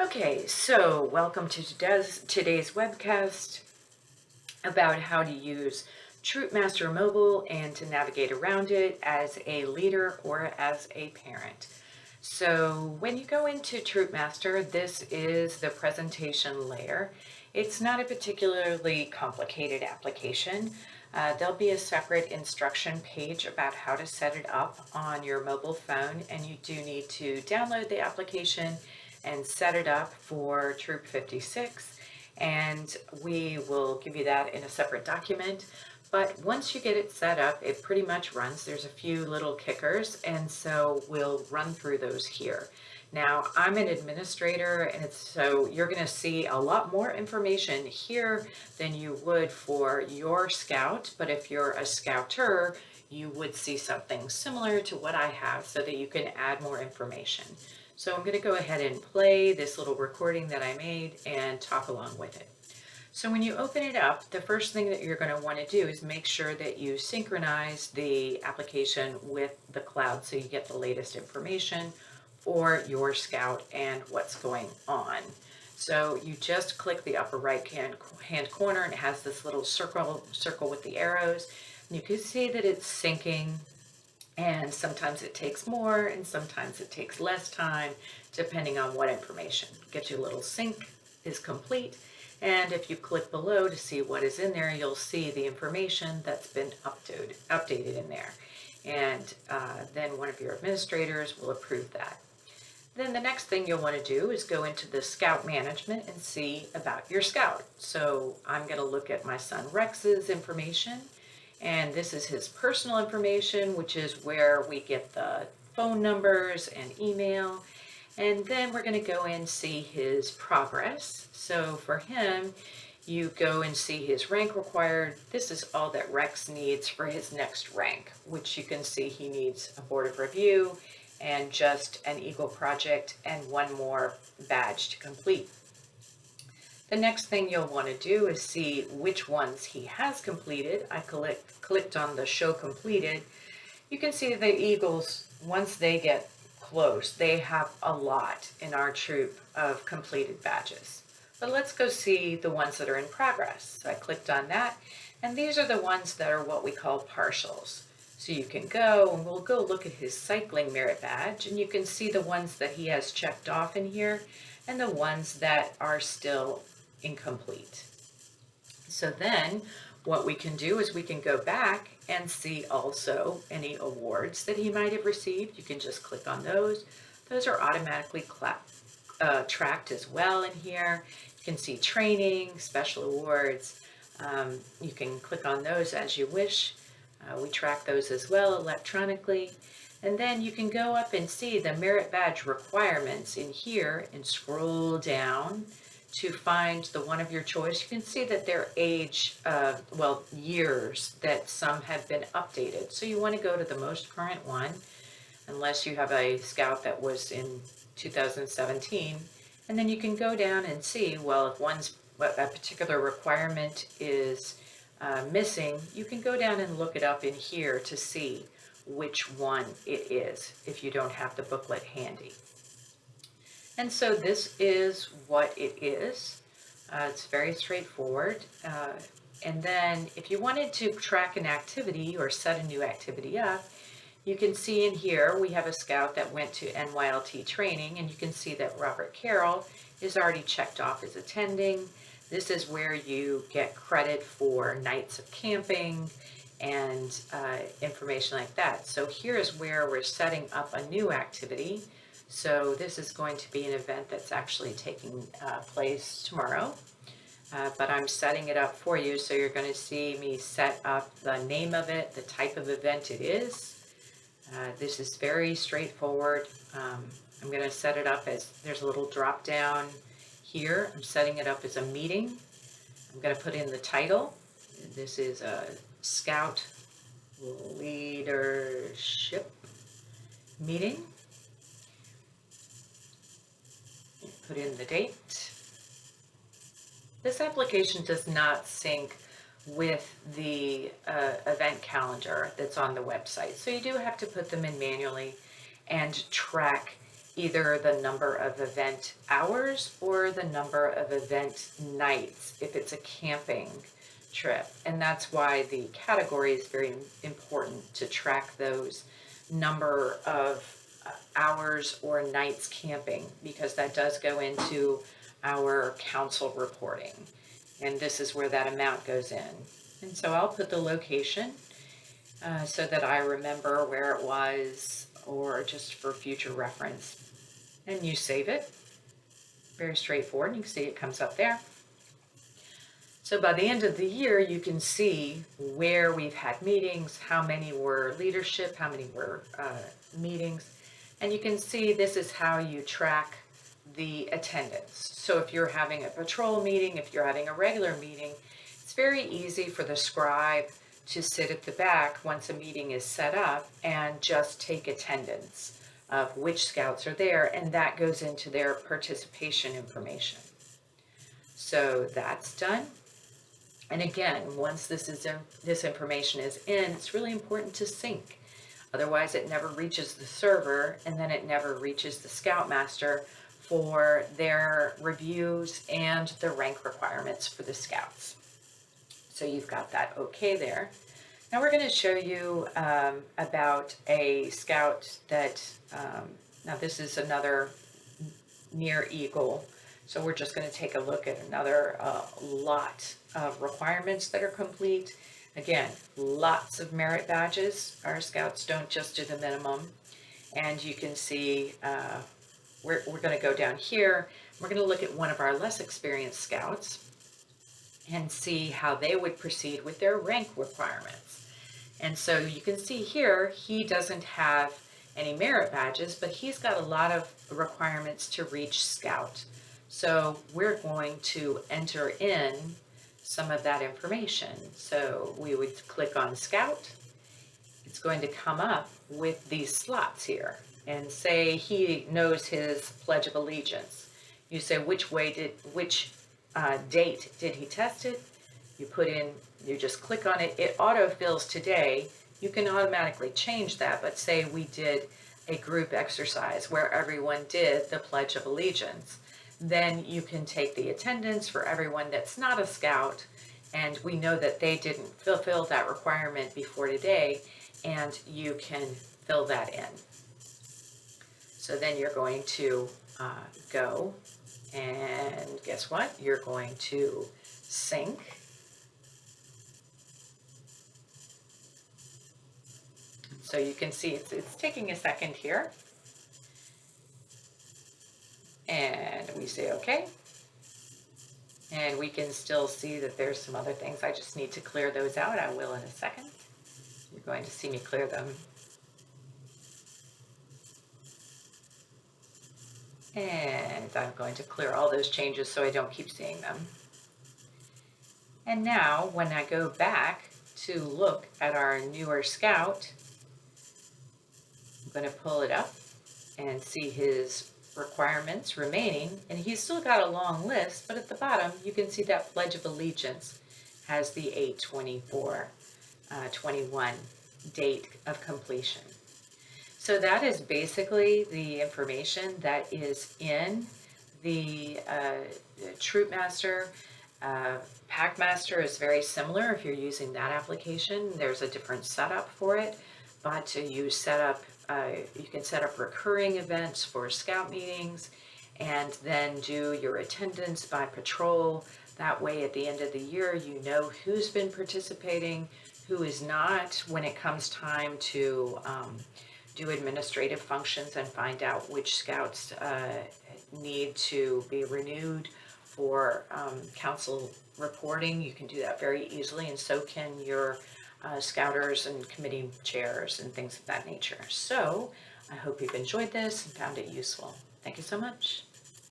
Okay, so welcome to today's webcast about how to use Troopmaster Mobile and to navigate around it as a leader or as a parent. So when you go into Troopmaster, this is the presentation layer. It's not a particularly complicated application. There'll be a separate instruction page about how to set it up on your mobile phone, and you do need to download the application and set it up for Troop 56, and we will give you that in a separate document. But once you get it set up, it pretty much runs. There's a few little kickers, and so we'll run through those here. Now, I'm an administrator, and so you're going to see a lot more information here than you would for your scout. But if you're a scouter, you would see something similar to what I have so that you can add more information. So I'm going to go ahead and play this little recording that I made and talk along with it. So when you open it up, the first thing that you're going to want to do is make sure that you synchronize the application with the cloud so you get the latest information for your scout and what's going on. So you just click the upper right hand corner, and it has this little circle with the arrows. And you can see that it's syncing, and sometimes it takes more and sometimes it takes less time depending on what information. Get your little sync is complete, and if you click below to see what is in there, you'll see the information that's been updated in there. And then one of your administrators will approve that. Then the next thing you'll want to do is go into the Scout Management and see about your Scout. So I'm going to look at my son Rex's information, and this is his personal information, which is where we get the phone numbers and email. And then we're going to go and see his progress. So for him, you go and see his rank required. This is all that Rex needs for his next rank, which you can see he needs a board of review and just an Eagle project and one more badge to complete. The next thing you'll want to do is see which ones he has completed. I clicked on the show completed. You can see the Eagles, once they get close, they have a lot in our troop of completed badges. But let's go see the ones that are in progress. So I clicked on that, and these are the ones that are what we call partials. So you can go, and we'll go look at his cycling merit badge, and you can see the ones that he has checked off in here and the ones that are still incomplete. So then what we can do is we can go back and see also any awards that he might have received. You can just click on those. Those are automatically tracked as well in here. You can see training, special awards. You can click on those as you wish. We track those as well electronically. And then you can go up and see the merit badge requirements in here and scroll down to find the one of your choice. You can see that their age, years, that some have been updated. So you want to go to the most current one, unless you have a scout that was in 2017. And then you can go down and see, well, if a particular requirement is missing, you can go down and look it up in here to see which one it is if you don't have the booklet handy. And so this is what it is. It's very straightforward. And then if you wanted to track an activity or set a new activity up, you can see in here we have a scout that went to NYLT training, and you can see that Robert Carroll is already checked off as attending. This is where you get credit for nights of camping and information like that. So here is where we're setting up a new activity. So this is going to be an event that's actually taking place tomorrow, but I'm setting it up for you. So you're going to see me set up the name of it, the type of event it is. This is very straightforward. I'm going to set it up as, there's a little drop down here. I'm setting it up as a meeting. I'm going to put in the title. This is a Scout Leadership Meeting. Put in the date. This application does not sync with the event calendar that's on the website, so you do have to put them in manually and track either the number of event hours or the number of event nights if it's a camping trip. And that's why the category is very important, to track those number of hours or nights camping, because that does go into our council reporting. And this is where that amount goes in. And so I'll put the location so that I remember where it was, or just for future reference. And you save it. Very straightforward. You can see it comes up there. So by the end of the year, you can see where we've had meetings, how many were leadership, how many were meetings. And you can see this is how you track the attendance. So if you're having a patrol meeting, if you're having a regular meeting, it's very easy for the scribe to sit at the back once a meeting is set up and just take attendance of which scouts are there, and that goes into their participation information. So that's done. And again, once this information is in, it's really important to sync. Otherwise, it never reaches the server, and then it never reaches the Scoutmaster for their reviews and the rank requirements for the scouts. So you've got that okay there. Now we're going to show you about a scout that, now this is another near Eagle. So we're just going to take a look at another lot of requirements that are complete. Again, lots of merit badges. Our scouts don't just do the minimum. And you can see we're going to go down here. We're going to look at one of our less experienced scouts and see how they would proceed with their rank requirements. And so you can see here, he doesn't have any merit badges, but he's got a lot of requirements to reach scout. So we're going to enter in some of that information. So we would click on scout. It's going to come up with these slots here, and say he knows his Pledge of Allegiance. You say which date did he test it. You put in, you just click on it. It auto-fills today. You can automatically change that, but say we did a group exercise where everyone did the Pledge of Allegiance. Then you can take the attendance for everyone that's not a scout, and we know that they didn't fulfill that requirement before today, and you can fill that in. So then you're going to go, and guess what? You're going to sync. So you can see it's taking a second here. And we say okay. And we can still see that there's some other things. I just need to clear those out. I will in a second. You're going to see me clear them. And I'm going to clear all those changes so I don't keep seeing them. And now when I go back to look at our newer scout, I'm going to pull it up and see his requirements remaining, and he's still got a long list, but at the bottom you can see that Pledge of Allegiance has the 8/24/21 date of completion. So that is basically the information that is in the Troopmaster. Packmaster is very similar. If you're using that application, there's a different setup for it, but you can set up recurring events for scout meetings, and then do your attendance by patrol. That way at the end of the year you know who's been participating, who is not, when it comes time to do administrative functions and find out which scouts need to be renewed for council reporting. You can do that very easily, and so can your scouters and committee chairs and things of that nature. So I hope you've enjoyed this and found it useful. Thank you so much.